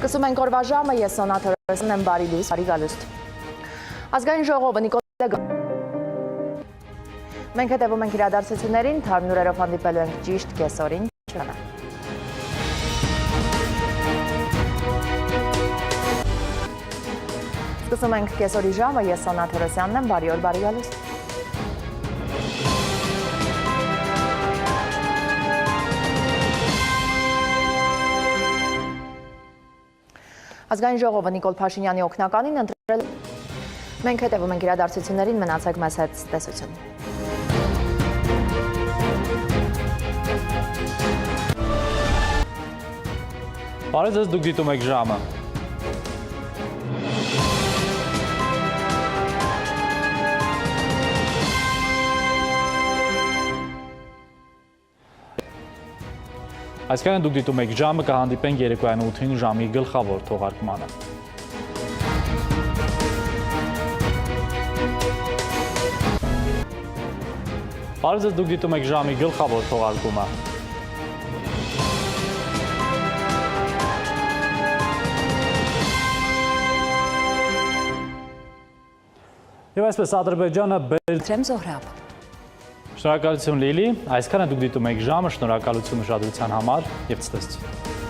Սկսում ենք օրվա ժամը, ես Սոնա Թորոսյանն եմ, բարի լույս, բարի գալուստ։ Ազգային ժողովը Նիկոլ Մենք հետևում ենք իրադարձություններին, թարմ լուրերով հանդիպելու ենք ճիշտ կեսօրին, չանա։ Սկսում ենք կեսօրի ժամը, ես Սոնա Թորոսյանն եմ, բարի օր, բարի գալուստ։ Ազգային ժողովը Նիկոլ Փաշինյանի օգնականին ընտրել։ Մենք հետևում ենք իրադարձություններին, մնացեք մեզ հետ, տեսություն։ Բարև ձեզ, դուք դիտում եք ժամը։ Այսքանը դուք դիտում եք ժամը, կհանդիպենք երեկոյան 8-ին ժամի գլխավոր թողարկմանը։ Բարև ձեզ, դուք դիտում եք ժամի գլխավոր թողարկումը։ Եվ այսպես Ադրբեջանը Trem Zohrab։ Շնորհակալություն Լիլի, այսքանը դուք դիտում եք ժամը, շնորհակալություն ուշադրության համար եւ ցտեսություն։